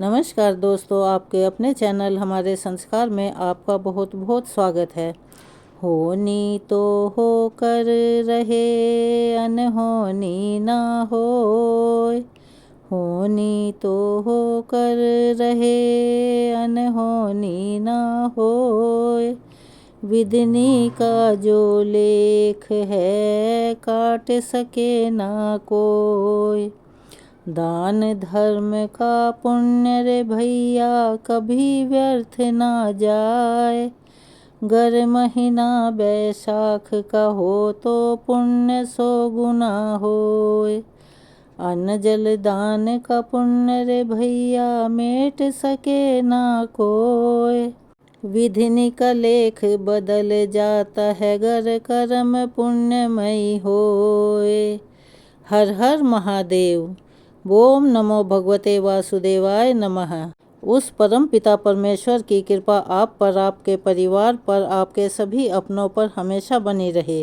नमस्कार दोस्तों, आपके अपने चैनल हमारे संस्कार में आपका बहुत बहुत स्वागत है। होनी तो होकर रहे, अनहोनी ना होय। होनी तो होकर रहे, अनहोनी ना होय। विधि का जो लेख है, काट सके ना कोय। दान धर्म का पुण्य रे भैया, कभी व्यर्थ ना जाए। गर महीना बैसाख का हो, तो पुण्य 100 गुना होए। अन्न जल दान का पुण्य रे भैया, मेट सके ना कोय। विधि का लेख बदल जाता है, गर कर्म पुण्यमयी होए। हर हर महादेव। ओम नमो भगवते वासुदेवाय नमः। उस परम पिता परमेश्वर की कृपा आप पर, आपके परिवार पर, आपके सभी अपनों पर हमेशा बनी रहे।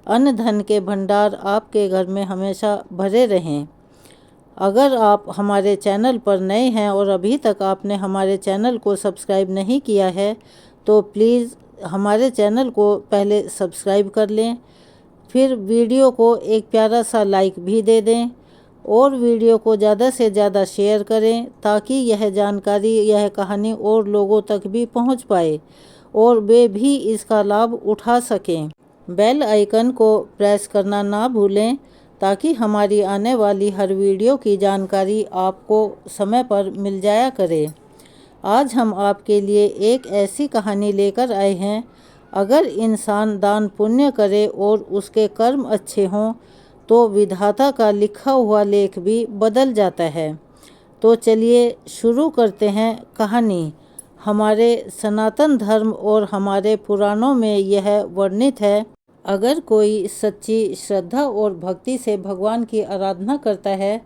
अन्न धन के भंडार आपके घर में हमेशा भरे रहें। अगर आप हमारे चैनल पर नए हैं और अभी तक आपने हमारे चैनल को सब्सक्राइब नहीं किया है, तो प्लीज़ हमारे चैनल को पहले सब्सक्राइब कर लें। फिर वीडियो को एक प्यारा सा लाइक भी दे दें और वीडियो को ज़्यादा से ज़्यादा शेयर करें, ताकि यह जानकारी, यह कहानी और लोगों तक भी पहुंच पाए और वे भी इसका लाभ उठा सकें। बेल आइकन को प्रेस करना ना भूलें, ताकि हमारी आने वाली हर वीडियो की जानकारी आपको समय पर मिल जाया करे। आज हम आपके लिए एक ऐसी कहानी लेकर आए हैं। अगर इंसान दान पुण्य करे और उसके कर्म अच्छे हों, तो विधाता का लिखा हुआ लेख भी बदल जाता है। तो चलिए शुरू करते हैं कहानी। हमारे सनातन धर्म और हमारे पुराणों में यह वर्णित है, अगर कोई सच्ची श्रद्धा और भक्ति से भगवान की आराधना करता है,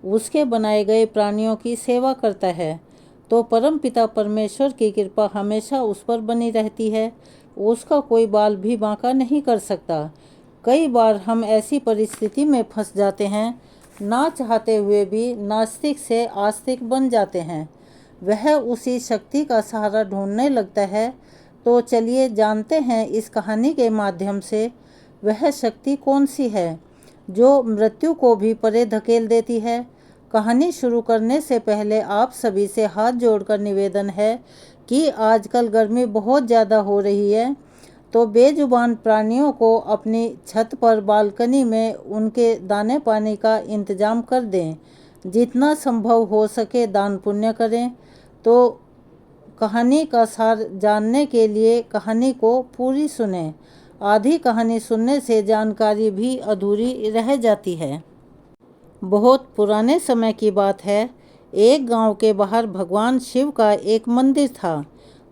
उसके बनाए गए प्राणियों की सेवा करता है, तो परम पिता परमेश्वर की कृपा हमेशा उस पर बनी रहती है। उसका कोई बाल भी बांका नहीं कर सकता। कई बार हम ऐसी परिस्थिति में फंस जाते हैं, ना चाहते हुए भी नास्तिक से आस्तिक बन जाते हैं। वह उसी शक्ति का सहारा ढूंढने लगता है। तो चलिए जानते हैं इस कहानी के माध्यम से वह शक्ति कौन सी है, जो मृत्यु को भी परे धकेल देती है। कहानी शुरू करने से पहले आप सभी से हाथ जोड़कर निवेदन है कि आजकल गर्मी बहुत ज़्यादा हो रही है, तो बेजुबान प्राणियों को अपनी छत पर, बालकनी में उनके दाने पानी का इंतजाम कर दें। जितना संभव हो सके दान पुण्य करें। तो कहानी का सार जानने के लिए कहानी को पूरी सुनें। आधी कहानी सुनने से जानकारी भी अधूरी रह जाती है। बहुत पुराने समय की बात है। एक गांव के बाहर भगवान शिव का एक मंदिर था।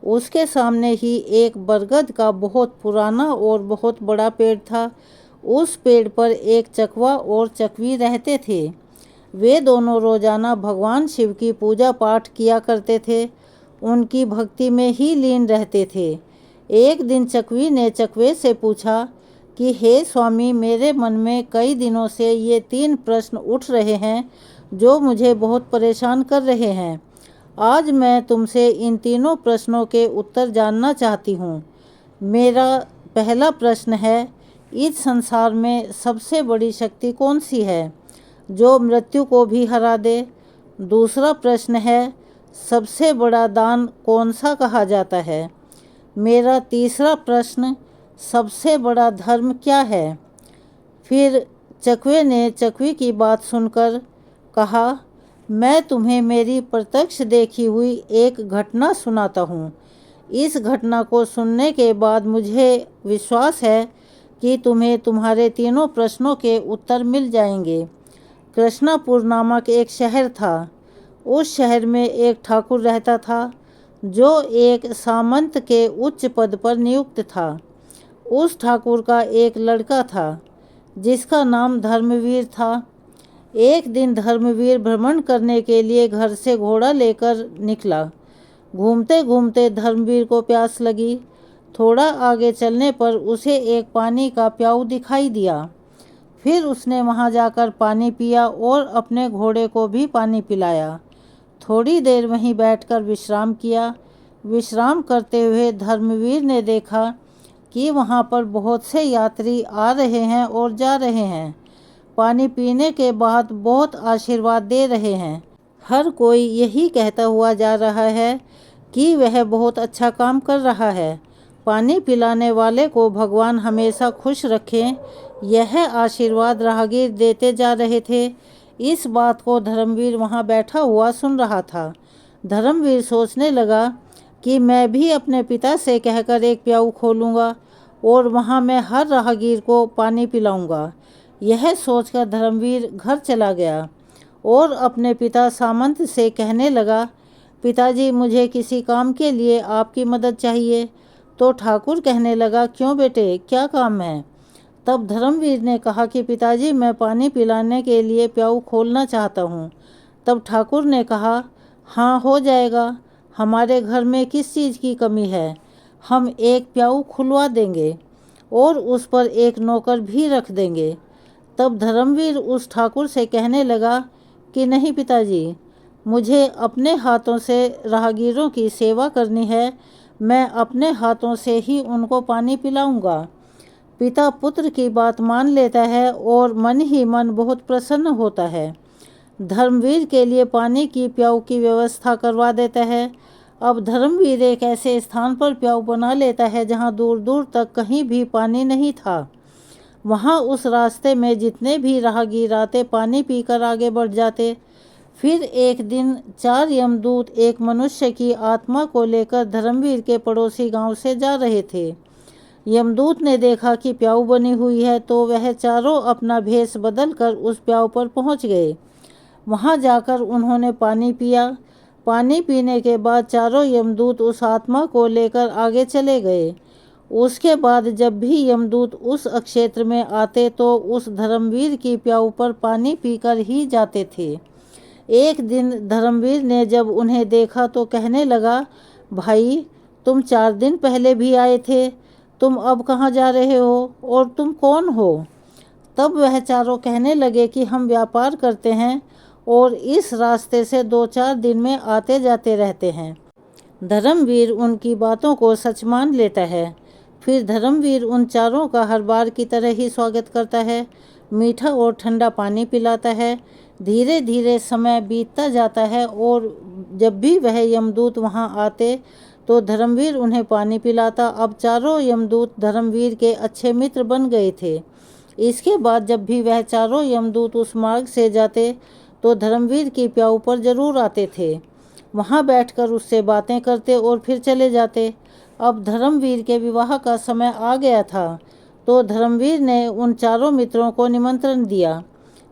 उसके सामने ही एक बरगद का बहुत पुराना और बहुत बड़ा पेड़ था। उस पेड़ पर एक चकवा और चकवी रहते थे। वे दोनों रोजाना भगवान शिव की पूजा पाठ किया करते थे, उनकी भक्ति में ही लीन रहते थे। एक दिन चकवी ने चकवे से पूछा कि हे स्वामी, मेरे मन में कई दिनों से ये 3 प्रश्न उठ रहे हैं, जो मुझे बहुत परेशान कर रहे हैं। आज मैं तुमसे इन तीनों प्रश्नों के उत्तर जानना चाहती हूँ। मेरा पहला प्रश्न है, इस संसार में सबसे बड़ी शक्ति कौन सी है, जो मृत्यु को भी हरा दे? दूसरा प्रश्न है, सबसे बड़ा दान कौन सा कहा जाता है? मेरा तीसरा प्रश्न, सबसे बड़ा धर्म क्या है? फिर चकवे ने चकवी की बात सुनकर कहा, मैं तुम्हें मेरी प्रत्यक्ष देखी हुई एक घटना सुनाता हूँ। इस घटना को सुनने के बाद मुझे विश्वास है कि तुम्हें तुम्हारे तीनों प्रश्नों के उत्तर मिल जाएंगे। कृष्णापुर नामक एक शहर था। उस शहर में एक ठाकुर रहता था, जो एक सामंत के उच्च पद पर नियुक्त था। उस ठाकुर का एक लड़का था, जिसका नाम धर्मवीर था। एक दिन धर्मवीर भ्रमण करने के लिए घर से घोड़ा लेकर निकला। घूमते घूमते धर्मवीर को प्यास लगी। थोड़ा आगे चलने पर उसे एक पानी का प्याऊ दिखाई दिया। फिर उसने वहां जाकर पानी पिया और अपने घोड़े को भी पानी पिलाया। थोड़ी देर वहीं बैठकर विश्राम किया। विश्राम करते हुए धर्मवीर ने देखा कि वहाँ पर बहुत से यात्री आ रहे हैं और जा रहे हैं। पानी पीने के बाद बहुत आशीर्वाद दे रहे हैं। हर कोई यही कहता हुआ जा रहा है कि वह बहुत अच्छा काम कर रहा है। पानी पिलाने वाले को भगवान हमेशा खुश रखें, यह आशीर्वाद राहगीर देते जा रहे थे। इस बात को धर्मवीर वहाँ बैठा हुआ सुन रहा था। धर्मवीर सोचने लगा कि मैं भी अपने पिता से कहकर एक प्याऊ खोलूँगा और वहाँ मैं हर राहगीर को पानी पिलाऊँगा। यह सोचकर धर्मवीर घर चला गया और अपने पिता सामंत से कहने लगा, पिताजी मुझे किसी काम के लिए आपकी मदद चाहिए। तो ठाकुर कहने लगा, क्यों बेटे, क्या काम है? तब धर्मवीर ने कहा कि पिताजी मैं पानी पिलाने के लिए प्याऊ खोलना चाहता हूँ। तब ठाकुर ने कहा, हाँ हो जाएगा, हमारे घर में किस चीज़ की कमी है, हम एक प्याऊ खुलवा देंगे और उस पर एक नौकर भी रख देंगे। तब धर्मवीर उस ठाकुर से कहने लगा कि नहीं पिताजी, मुझे अपने हाथों से राहगीरों की सेवा करनी है, मैं अपने हाथों से ही उनको पानी पिलाऊंगा। पिता पुत्र की बात मान लेता है और मन ही मन बहुत प्रसन्न होता है। धर्मवीर के लिए पानी की प्याऊ की व्यवस्था करवा देता है। अब धर्मवीर एक ऐसे स्थान पर प्याऊ बना लेता है जहाँ दूर दूर तक कहीं भी पानी नहीं था। वहाँ उस रास्ते में जितने भी राहगीर आते पानी पीकर आगे बढ़ जाते। फिर एक दिन 4 यमदूत एक मनुष्य की आत्मा को लेकर धर्मवीर के पड़ोसी गांव से जा रहे थे। यमदूत ने देखा कि प्याऊ बनी हुई है तो वह चारों अपना भेष बदलकर उस प्याऊ पर पहुंच गए। वहां जाकर उन्होंने पानी पिया। पानी पीने के बाद चारों यमदूत उस आत्मा को लेकर आगे चले गए। उसके बाद जब भी यमदूत उस क्षेत्र में आते तो उस धर्मवीर की प्याऊ पर पानी पीकर ही जाते थे। एक दिन धर्मवीर ने जब उन्हें देखा तो कहने लगा, भाई तुम 4 दिन पहले भी आए थे, तुम अब कहाँ जा रहे हो और तुम कौन हो? तब वह चारों कहने लगे कि हम व्यापार करते हैं और इस रास्ते से 2-4 दिन में आते जाते रहते हैं। धर्मवीर उनकी बातों को सच मान लेता है। फिर धर्मवीर उन चारों का हर बार की तरह ही स्वागत करता है, मीठा और ठंडा पानी पिलाता है। धीरे धीरे समय बीतता जाता है और जब भी वह यमदूत वहां आते तो धर्मवीर उन्हें पानी पिलाता। अब चारों यमदूत धर्मवीर के अच्छे मित्र बन गए थे। इसके बाद जब भी वह चारों यमदूत उस मार्ग से जाते तो धर्मवीर की प्याऊ पर जरूर आते थे। वहां बैठकर उससे बातें करते और फिर चले जाते। अब धर्मवीर के विवाह का समय आ गया था तो धर्मवीर ने उन चारों मित्रों को निमंत्रण दिया।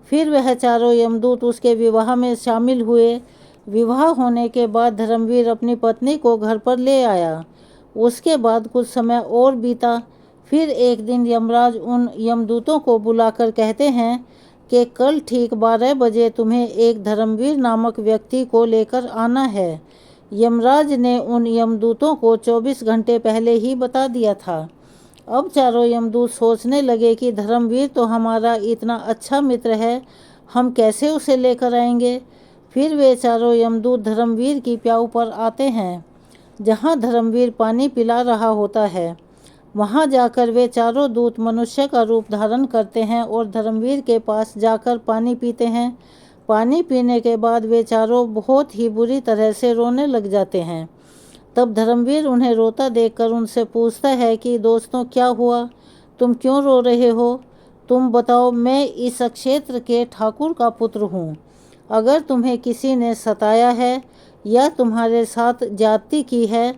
फिर वह चारों यमदूत उसके विवाह में शामिल हुए। विवाह होने के बाद धर्मवीर अपनी पत्नी को घर पर ले आया। उसके बाद कुछ समय और बीता। फिर एक दिन यमराज उन यमदूतों को बुलाकर कहते हैं कि कल ठीक 12 बजे तुम्हें एक धर्मवीर नामक व्यक्ति को लेकर आना है। यमराज ने उन यमदूतों को 24 घंटे पहले ही बता दिया था। अब चारों यमदूत सोचने लगे कि धर्मवीर तो हमारा इतना अच्छा मित्र है, हम कैसे उसे लेकर आएंगे। फिर वे चारों यमदूत धर्मवीर की प्याऊ पर आते हैं जहाँ धर्मवीर पानी पिला रहा होता है। वहाँ जाकर वे चारों दूत मनुष्य का रूप धारण करते हैं और धर्मवीर के पास जाकर पानी पीते हैं। पानी पीने के बाद वे चारों बहुत ही बुरी तरह से रोने लग जाते हैं। तब धर्मवीर उन्हें रोता देखकर उनसे पूछता है कि दोस्तों क्या हुआ, तुम क्यों रो रहे हो? तुम बताओ, मैं इस क्षेत्र के ठाकुर का पुत्र हूँ। अगर तुम्हें किसी ने सताया है या तुम्हारे साथ ज्यादती की है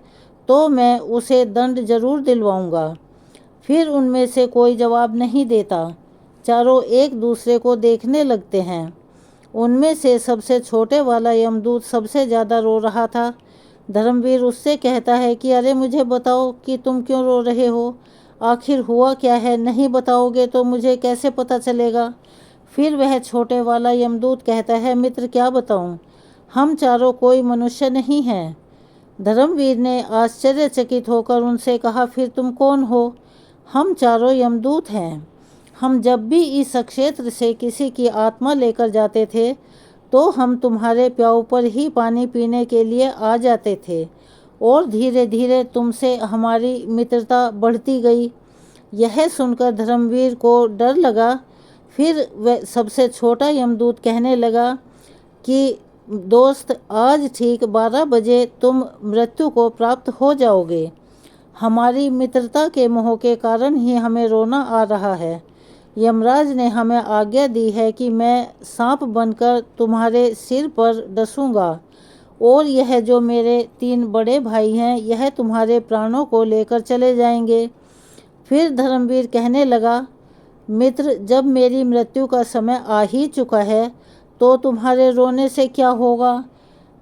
तो मैं उसे दंड जरूर दिलवाऊंगा। फिर उनमें से कोई जवाब नहीं देता। चारों एक दूसरे को देखने लगते हैं। उनमें से सबसे छोटे वाला यमदूत सबसे ज़्यादा रो रहा था। धर्मवीर उससे कहता है कि अरे मुझे बताओ कि तुम क्यों रो रहे हो, आखिर हुआ क्या है? नहीं बताओगे तो मुझे कैसे पता चलेगा? फिर वह छोटे वाला यमदूत कहता है, मित्र क्या बताऊं, हम चारों कोई मनुष्य नहीं हैं। धर्मवीर ने आश्चर्यचकित होकर उनसे कहा, फिर तुम कौन हो? हम चारों यमदूत हैं। हम जब भी इस क्षेत्र से किसी की आत्मा लेकर जाते थे तो हम तुम्हारे प्याऊ पर ही पानी पीने के लिए आ जाते थे और धीरे धीरे तुमसे हमारी मित्रता बढ़ती गई। यह सुनकर धर्मवीर को डर लगा। फिर वह सबसे छोटा यमदूत कहने लगा कि दोस्त, आज ठीक 12 बजे तुम मृत्यु को प्राप्त हो जाओगे। हमारी मित्रता के मोह के कारण ही हमें रोना आ रहा है। यमराज ने हमें आज्ञा दी है कि मैं सांप बनकर तुम्हारे सिर पर डसूंगा और यह जो मेरे 3 बड़े भाई हैं, यह तुम्हारे प्राणों को लेकर चले जाएंगे। फिर धर्मवीर कहने लगा, मित्र, जब मेरी मृत्यु का समय आ ही चुका है तो तुम्हारे रोने से क्या होगा?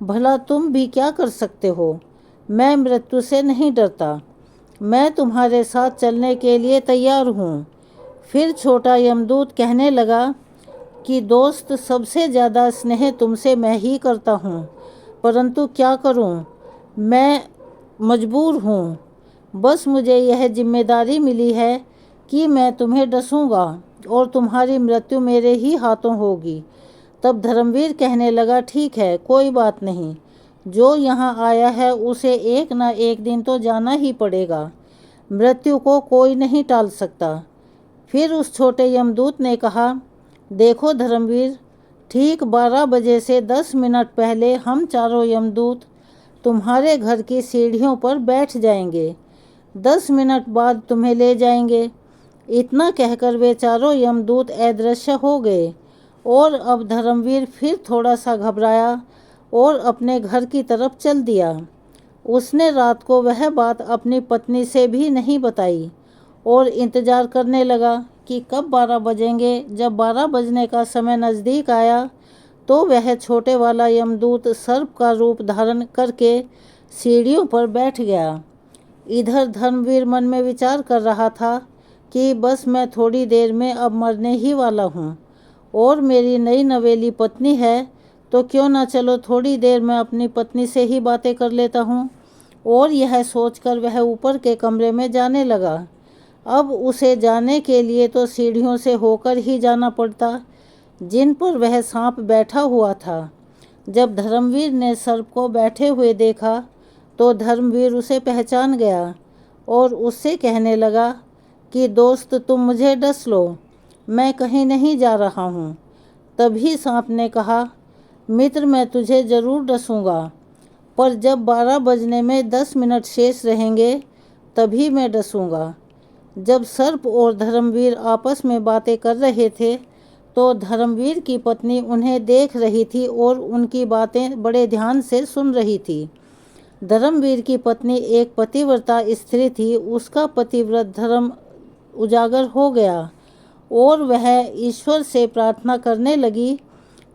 भला तुम भी क्या कर सकते हो? मैं मृत्यु से नहीं डरता। मैं तुम्हारे साथ चलने के लिए तैयार हूँ। फिर छोटा यमदूत कहने लगा कि दोस्त, सबसे ज़्यादा स्नेह तुमसे मैं ही करता हूँ, परंतु क्या करूँ, मैं मजबूर हूँ। बस मुझे यह जिम्मेदारी मिली है कि मैं तुम्हें डसूंगा और तुम्हारी मृत्यु मेरे ही हाथों होगी। तब धर्मवीर कहने लगा, ठीक है, कोई बात नहीं। जो यहाँ आया है उसे एक ना एक दिन तो जाना ही पड़ेगा। मृत्यु को कोई नहीं टाल सकता। फिर उस छोटे यमदूत ने कहा, देखो धर्मवीर, ठीक 12 बजे से 10 मिनट पहले हम चारों यमदूत तुम्हारे घर की सीढ़ियों पर बैठ जाएंगे। 10 मिनट बाद तुम्हें ले जाएंगे। इतना कहकर वे चारों यमदूत अदृश्य हो गए और अब धर्मवीर फिर थोड़ा सा घबराया और अपने घर की तरफ चल दिया। उसने रात को वह बात अपनी पत्नी से भी नहीं बताई और इंतज़ार करने लगा कि कब 12 बजेंगे। जब 12 बजने का समय नज़दीक आया तो वह छोटे वाला यमदूत सर्प का रूप धारण करके सीढ़ियों पर बैठ गया। इधर धर्मवीर मन में विचार कर रहा था कि बस मैं थोड़ी देर में अब मरने ही वाला हूँ और मेरी नई नवेली पत्नी है, तो क्यों ना चलो थोड़ी देर में अपनी पत्नी से ही बातें कर लेता हूँ। और यह सोचकर वह ऊपर के कमरे में जाने लगा। अब उसे जाने के लिए तो सीढ़ियों से होकर ही जाना पड़ता जिन पर वह सांप बैठा हुआ था। जब धर्मवीर ने सर्प को बैठे हुए देखा तो धर्मवीर उसे पहचान गया और उससे कहने लगा कि दोस्त, तुम मुझे डस लो, मैं कहीं नहीं जा रहा हूँ। तभी सांप ने कहा, मित्र, मैं तुझे ज़रूर डसूंगा, पर जब 12 बजने में 10 मिनट शेष रहेंगे तभी मैं डसूंगा। जब सर्प और धर्मवीर आपस में बातें कर रहे थे तो धर्मवीर की पत्नी उन्हें देख रही थी और उनकी बातें बड़े ध्यान से सुन रही थी। धर्मवीर की पत्नी एक पतिव्रता स्त्री थी। उसका पतिव्रत धर्म उजागर हो गया और वह ईश्वर से प्रार्थना करने लगी,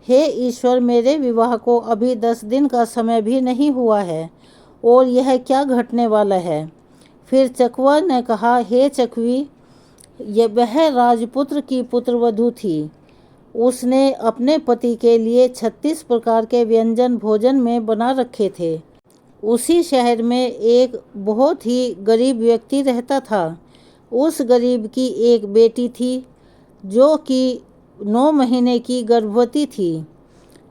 हे ईश्वर, मेरे विवाह को अभी 10 दिन का समय भी नहीं हुआ है और यह क्या घटने वाला है। फिर चकवा ने कहा, हे चकवी, वह राजपुत्र की पुत्रवधू थी। उसने अपने पति के लिए 36 प्रकार के व्यंजन भोजन में बना रखे थे। उसी शहर में एक बहुत ही गरीब व्यक्ति रहता था। उस गरीब की एक बेटी थी जो कि 9 महीने की गर्भवती थी।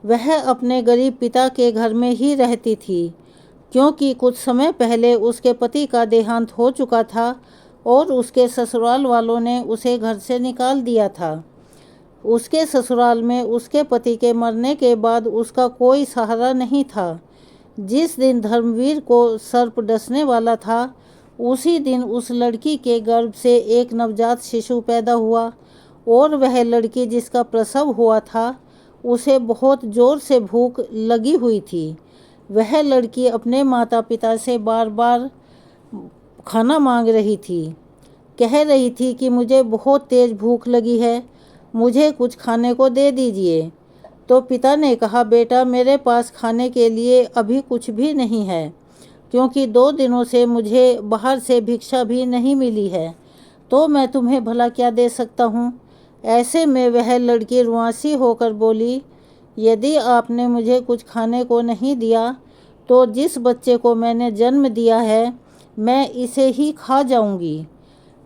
वह अपने गरीब पिता के घर में ही रहती थी क्योंकि कुछ समय पहले उसके पति का देहांत हो चुका था और उसके ससुराल वालों ने उसे घर से निकाल दिया था। उसके ससुराल में उसके पति के मरने के बाद उसका कोई सहारा नहीं था। जिस दिन धर्मवीर को सर्प डसने वाला था उसी दिन उस लड़की के गर्भ से एक नवजात शिशु पैदा हुआ और वह लड़की जिसका प्रसव हुआ था उसे बहुत जोर से भूख लगी हुई थी। वह लड़की अपने माता पिता से बार बार खाना मांग रही थी। कह रही थी कि मुझे बहुत तेज़ भूख लगी है, मुझे कुछ खाने को दे दीजिए। तो पिता ने कहा, बेटा, मेरे पास खाने के लिए अभी कुछ भी नहीं है क्योंकि 2 दिनों से मुझे बाहर से भिक्षा भी नहीं मिली है, तो मैं तुम्हें भला क्या दे सकता हूँ। ऐसे में वह लड़की रुआंसी होकर बोली, यदि आपने मुझे कुछ खाने को नहीं दिया तो जिस बच्चे को मैंने जन्म दिया है मैं इसे ही खा जाऊंगी।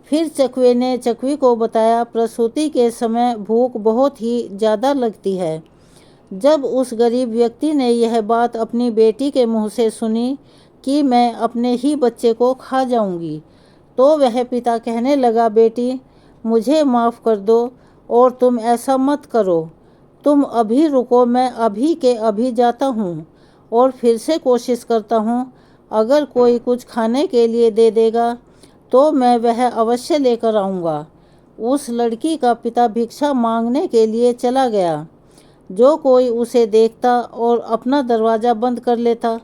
फिर चकवे ने चकवी को बताया, प्रसूति के समय भूख बहुत ही ज़्यादा लगती है। जब उस गरीब व्यक्ति ने यह बात अपनी बेटी के मुंह से सुनी कि मैं अपने ही बच्चे को खा जाऊंगी, तो वह पिता कहने लगा, बेटी मुझे माफ़ कर दो और तुम ऐसा मत करो। तुम अभी रुको, मैं अभी के अभी जाता हूँ और फिर से कोशिश करता हूँ। अगर कोई कुछ खाने के लिए दे देगा तो मैं वह अवश्य लेकर आऊँगा। उस लड़की का पिता भिक्षा मांगने के लिए चला गया। जो कोई उसे देखता और अपना दरवाज़ा बंद कर लेता।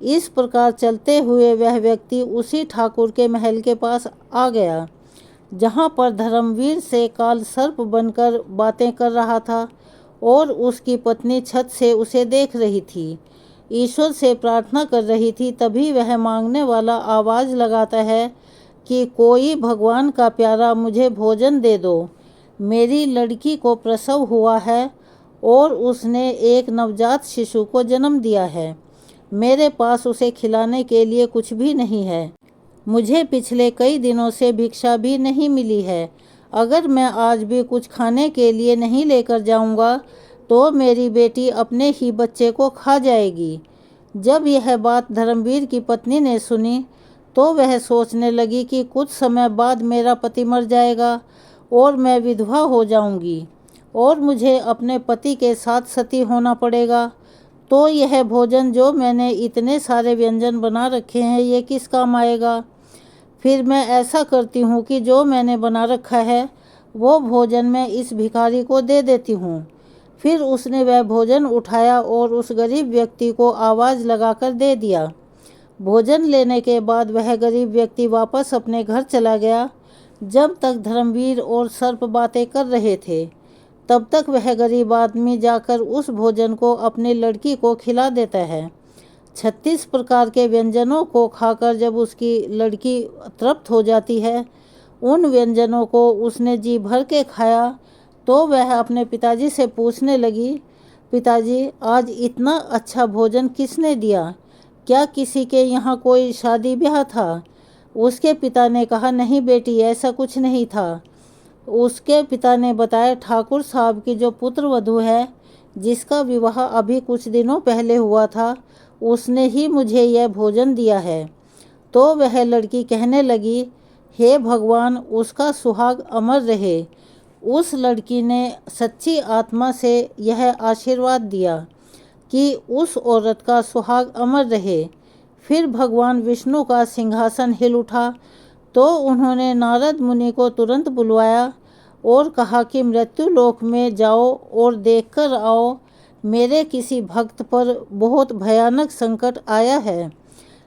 इस प्रकार चलते हुए वह व्यक्ति उसी ठाकुर के महल के पास आ गया, जहाँ पर धर्मवीर से काल सर्प बनकर बातें कर रहा था और उसकी पत्नी छत से उसे देख रही थी, ईश्वर से प्रार्थना कर रही थी। तभी वह मांगने वाला आवाज़ लगाता है कि कोई भगवान का प्यारा मुझे भोजन दे दो। मेरी लड़की को प्रसव हुआ है और उसने एक नवजात शिशु को जन्म दिया है। मेरे पास उसे खिलाने के लिए कुछ भी नहीं है। मुझे पिछले कई दिनों से भिक्षा भी नहीं मिली है। अगर मैं आज भी कुछ खाने के लिए नहीं लेकर जाऊंगा तो मेरी बेटी अपने ही बच्चे को खा जाएगी। जब यह बात धर्मवीर की पत्नी ने सुनी तो वह सोचने लगी कि कुछ समय बाद मेरा पति मर जाएगा और मैं विधवा हो जाऊंगी और मुझे अपने पति के साथ सती होना पड़ेगा। तो यह भोजन जो मैंने इतने सारे व्यंजन बना रखे हैं, ये किस काम आएगा। फिर मैं ऐसा करती हूँ कि जो मैंने बना रखा है वो भोजन मैं इस भिखारी को दे देती हूँ। फिर उसने वह भोजन उठाया और उस गरीब व्यक्ति को आवाज़ लगाकर दे दिया। भोजन लेने के बाद वह गरीब व्यक्ति वापस अपने घर चला गया। जब तक धर्मवीर और सर्प बातें कर रहे थे तब तक वह गरीब आदमी जाकर उस भोजन को अपनी लड़की को खिला देता है। 36 प्रकार के व्यंजनों को खाकर जब उसकी लड़की तृप्त हो जाती है, उन व्यंजनों को उसने जी भर के खाया तो वह अपने पिताजी से पूछने लगी, पिताजी आज इतना अच्छा भोजन किसने दिया? क्या किसी के यहाँ कोई शादी ब्याह था? उसके पिता ने कहा, नहीं बेटी, ऐसा कुछ नहीं था। उसके पिता ने बताया, ठाकुर साहब की जो पुत्र वधू है जिसका विवाह अभी कुछ दिनों पहले हुआ था, उसने ही मुझे यह भोजन दिया है। तो वह लड़की कहने लगी, हे भगवान, उसका सुहाग अमर रहे। उस लड़की ने सच्ची आत्मा से यह आशीर्वाद दिया कि उस औरत का सुहाग अमर रहे। फिर भगवान विष्णु का सिंहासन हिल उठा तो उन्होंने नारद मुनि को तुरंत बुलवाया और कहा कि मृत्यु लोक में जाओ और देखकर आओ, मेरे किसी भक्त पर बहुत भयानक संकट आया है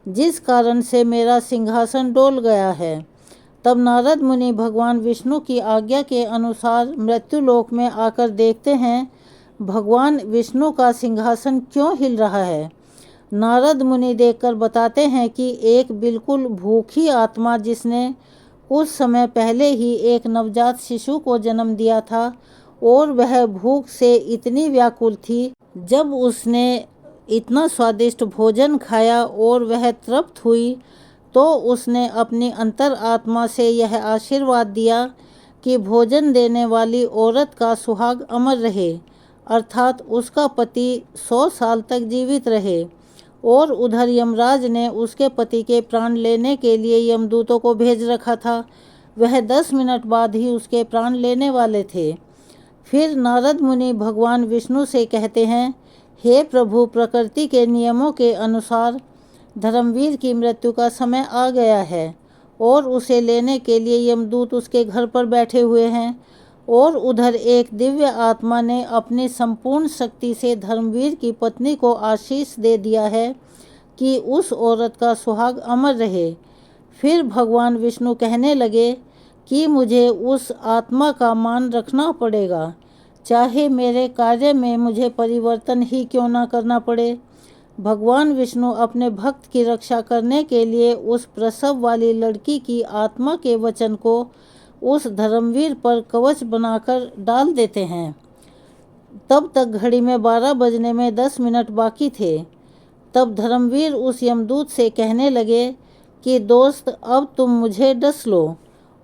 जिस कारण से मेरा सिंहासन डोल गया है। तब नारद मुनि भगवान विष्णु की आज्ञा के अनुसार मृत्यु लोक में आकर देखते हैं भगवान विष्णु का सिंहासन क्यों हिल रहा है। नारद मुनि देखकर बताते हैं कि एक बिल्कुल भूखी आत्मा जिसने कुछ समय पहले ही एक नवजात शिशु को जन्म दिया था और वह भूख से इतनी व्याकुल थी, जब उसने इतना स्वादिष्ट भोजन खाया और वह तृप्त हुई तो उसने अपनी अंतर आत्मा से यह आशीर्वाद दिया कि भोजन देने वाली औरत का सुहाग अमर रहे, अर्थात उसका पति 100 साल तक जीवित रहे। और उधर यमराज ने उसके पति के प्राण लेने के लिए यमदूतों को भेज रखा था। वह 10 मिनट बाद ही उसके प्राण लेने वाले थे। फिर नारद मुनि भगवान विष्णु से कहते हैं, हे प्रभु, प्रकृति के नियमों के अनुसार धर्मवीर की मृत्यु का समय आ गया है और उसे लेने के लिए यमदूत उसके घर पर बैठे हुए हैं। और उधर एक दिव्य आत्मा ने अपनी संपूर्ण शक्ति से धर्मवीर की पत्नी को आशीष दे दिया है कि उस औरत का सुहाग अमर रहे। फिर भगवान विष्णु कहने लगे कि मुझे उस आत्मा का मान रखना पड़ेगा, चाहे मेरे कार्य में मुझे परिवर्तन ही क्यों ना करना पड़े। भगवान विष्णु अपने भक्त की रक्षा करने के लिए उस प्रसव वाली लड़की की आत्मा के वचन को उस धर्मवीर पर कवच बनाकर डाल देते हैं। तब तक घड़ी में 12 बजने में 10 मिनट बाकी थे। तब धर्मवीर उस यमदूत से कहने लगे कि दोस्त, अब तुम मुझे डस लो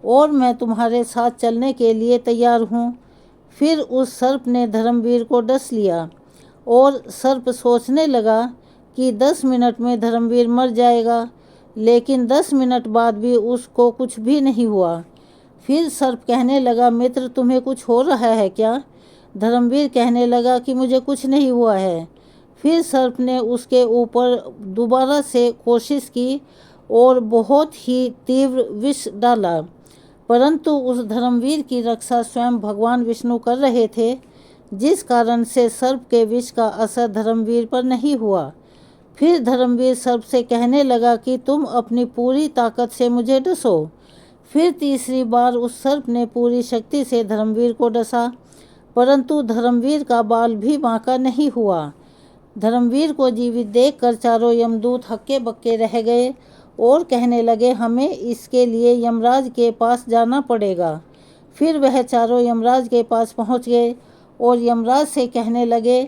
और मैं तुम्हारे साथ चलने के लिए तैयार हूँ। फिर उस सर्प ने धर्मवीर को डस लिया और सर्प सोचने लगा कि 10 मिनट में धर्मवीर मर जाएगा, लेकिन 10 मिनट बाद भी उसको कुछ भी नहीं हुआ। फिर सर्प कहने लगा, मित्र तुम्हें कुछ हो रहा है क्या? धर्मवीर कहने लगा कि मुझे कुछ नहीं हुआ है। फिर सर्प ने उसके ऊपर दोबारा से कोशिश की और बहुत ही तीव्र विष डाला, परंतु उस धर्मवीर की रक्षा स्वयं भगवान विष्णु कर रहे थे, जिस कारण से सर्प के विष का असर धर्मवीर पर नहीं हुआ। फिर धर्मवीर सर्प से कहने लगा कि तुम अपनी पूरी ताकत से मुझे डसो। फिर तीसरी बार उस सर्प ने पूरी शक्ति से धर्मवीर को डसा, परंतु धर्मवीर का बाल भी बांका नहीं हुआ। धर्मवीर को जीवित देखकर चारों यमदूत हक्के बक्के रह गए और कहने लगे, हमें इसके लिए यमराज के पास जाना पड़ेगा। फिर वह चारों यमराज के पास पहुंच गए और यमराज से कहने लगे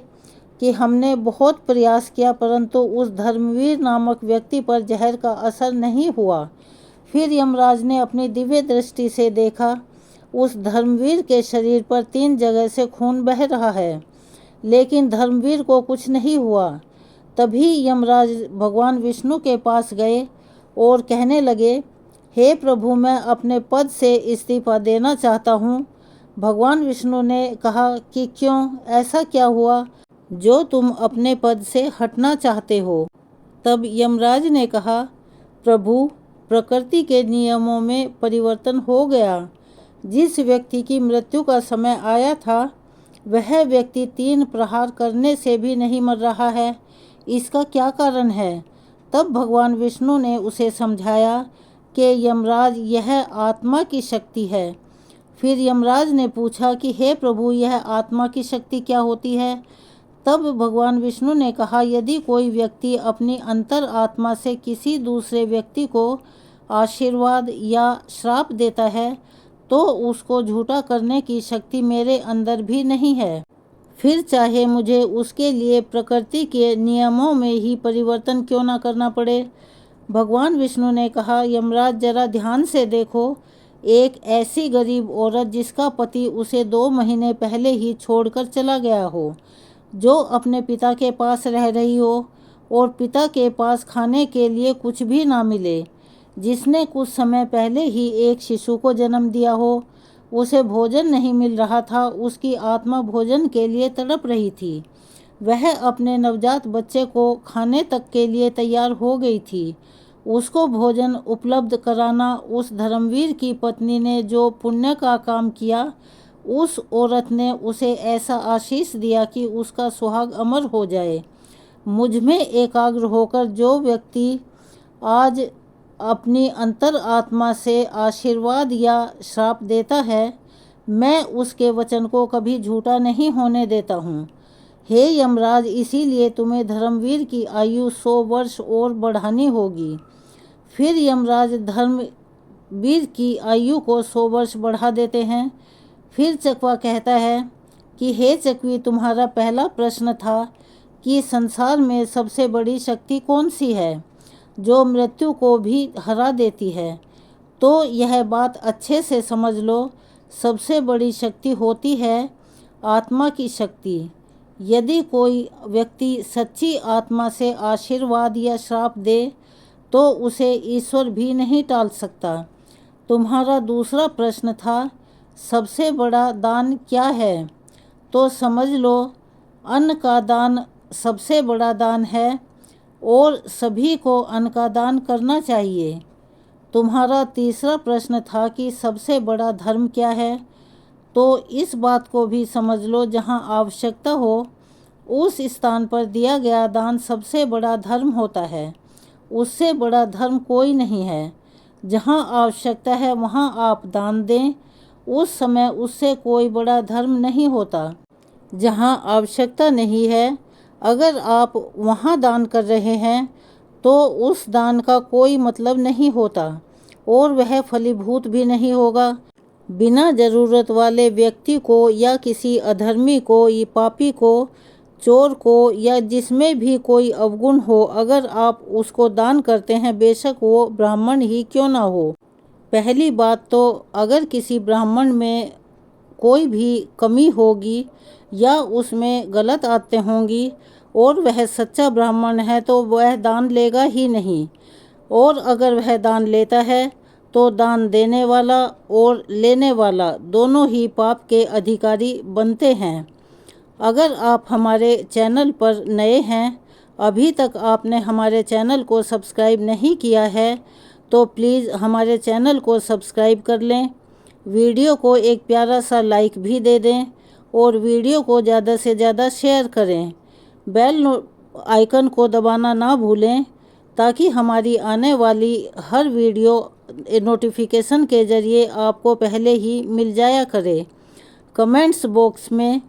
कि हमने बहुत प्रयास किया, परंतु उस धर्मवीर नामक व्यक्ति पर जहर का असर नहीं हुआ। फिर यमराज ने अपनी दिव्य दृष्टि से देखा, उस धर्मवीर के शरीर पर 3 जगह से खून बह रहा है, लेकिन धर्मवीर को कुछ नहीं हुआ। तभी यमराज भगवान विष्णु के पास गए और कहने लगे, हे प्रभु, मैं अपने पद से इस्तीफा देना चाहता हूँ। भगवान विष्णु ने कहा कि क्यों, ऐसा क्या हुआ जो तुम अपने पद से हटना चाहते हो? तब यमराज ने कहा, प्रभु, प्रकृति के नियमों में परिवर्तन हो गया। जिस व्यक्ति की मृत्यु का समय आया था, वह व्यक्ति 3 प्रहार करने से भी नहीं मर रहा है। इसका क्या कारण है? तब भगवान विष्णु ने उसे समझाया कि यमराज, यह आत्मा की शक्ति है। फिर यमराज ने पूछा कि हे प्रभु, यह आत्मा की शक्ति क्या होती है? तब भगवान विष्णु ने कहा, यदि कोई व्यक्ति अपनी अंतर आत्मा से किसी दूसरे व्यक्ति को आशीर्वाद या श्राप देता है, तो उसको झूठा करने की शक्ति मेरे अंदर भी नहीं है। फिर चाहे मुझे उसके लिए प्रकृति के नियमों में ही परिवर्तन क्यों ना करना पड़े। भगवान विष्णु ने कहा, यमराज, जरा ध्यान से देखो, एक ऐसी गरीब औरत जिसका पति उसे 2 महीने पहले ही छोड़कर चला गया हो, जो अपने पिता के पास रह रही हो और पिता के पास खाने के लिए कुछ भी ना मिले, जिसने कुछ समय पहले ही एक शिशु को जन्म दिया हो, उसे भोजन नहीं मिल रहा था, उसकी आत्मा भोजन के लिए तड़प रही थी। वह अपने नवजात बच्चे को खाने तक के लिए तैयार हो गई थी। उसको भोजन उपलब्ध कराना उस धर्मवीर की पत्नी ने जो पुण्य का काम किया, उस औरत ने उसे ऐसा आशीष दिया कि उसका सुहाग अमर हो जाए। मुझ में एकाग्र होकर जो व्यक्ति आज अपनी अंतर आत्मा से आशीर्वाद या श्राप देता है, मैं उसके वचन को कभी झूठा नहीं होने देता हूँ। हे यमराज, इसीलिए तुम्हें धर्मवीर की आयु 100 वर्ष और बढ़ानी होगी। फिर यमराज धर्मवीर की आयु को 100 वर्ष बढ़ा देते हैं। फिर चकवा कहता है कि हे चकवी, तुम्हारा पहला प्रश्न था कि संसार में सबसे बड़ी शक्ति कौन सी है, जो मृत्यु को भी हरा देती है। तो यह बात अच्छे से समझ लो, सबसे बड़ी शक्ति होती है आत्मा की शक्ति। यदि कोई व्यक्ति सच्ची आत्मा से आशीर्वाद या श्राप दे, तो उसे ईश्वर भी नहीं टाल सकता। तुम्हारा दूसरा प्रश्न था, सबसे बड़ा दान क्या है? तो समझ लो, अन्न का दान सबसे बड़ा दान है और सभी को अन्न का दान करना चाहिए। तुम्हारा तीसरा प्रश्न था कि सबसे बड़ा धर्म क्या है? तो इस बात को भी समझ लो, जहाँ आवश्यकता हो उस स्थान पर दिया गया दान सबसे बड़ा धर्म होता है। उससे बड़ा धर्म कोई नहीं है। जहाँ आवश्यकता है वहाँ आप दान दें, उस समय उससे कोई बड़ा धर्म नहीं होता। जहाँ आवश्यकता नहीं है, अगर आप वहाँ दान कर रहे हैं, तो उस दान का कोई मतलब नहीं होता और वह फलीभूत भी नहीं होगा। बिना ज़रूरत वाले व्यक्ति को या किसी अधर्मी को या पापी को, चोर को या जिसमें भी कोई अवगुण हो, अगर आप उसको दान करते हैं, बेशक वो ब्राह्मण ही क्यों ना हो। पहली बात तो, अगर किसी ब्राह्मण में कोई भी कमी होगी या उसमें गलत आते होंगी और वह सच्चा ब्राह्मण है तो वह दान लेगा ही नहीं, और अगर वह दान लेता है तो दान देने वाला और लेने वाला दोनों ही पाप के अधिकारी बनते हैं। अगर आप हमारे चैनल पर नए हैं, अभी तक आपने हमारे चैनल को सब्सक्राइब नहीं किया है, तो प्लीज़ हमारे चैनल को सब्सक्राइब कर लें, वीडियो को एक प्यारा सा लाइक भी दे दें और वीडियो को ज़्यादा से ज़्यादा शेयर करें। बेल आइकन को दबाना ना भूलें ताकि हमारी आने वाली हर वीडियो नोटिफिकेशन के ज़रिए आपको पहले ही मिल जाया करे। कमेंट्स बॉक्स में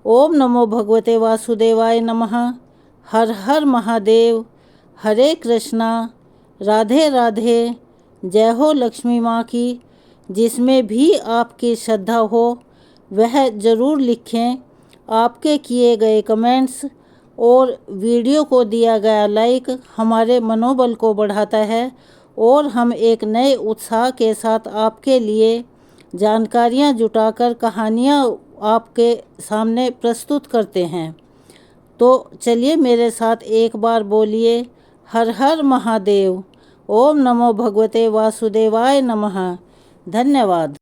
ओम नमो भगवते वासुदेवाय नमः, हर हर महादेव, हरे कृष्णा, राधे राधे, जय हो लक्ष्मी माँ की, जिसमें भी आपकी श्रद्धा हो वह ज़रूर लिखें। आपके किए गए कमेंट्स और वीडियो को दिया गया लाइक हमारे मनोबल को बढ़ाता है और हम एक नए उत्साह के साथ आपके लिए जानकारियाँ जुटाकर कहानियाँ आपके सामने प्रस्तुत करते हैं। तो चलिए मेरे साथ एक बार बोलिए, हर हर महादेव, ओम नमो भगवते वासुदेवाय नमः। धन्यवाद।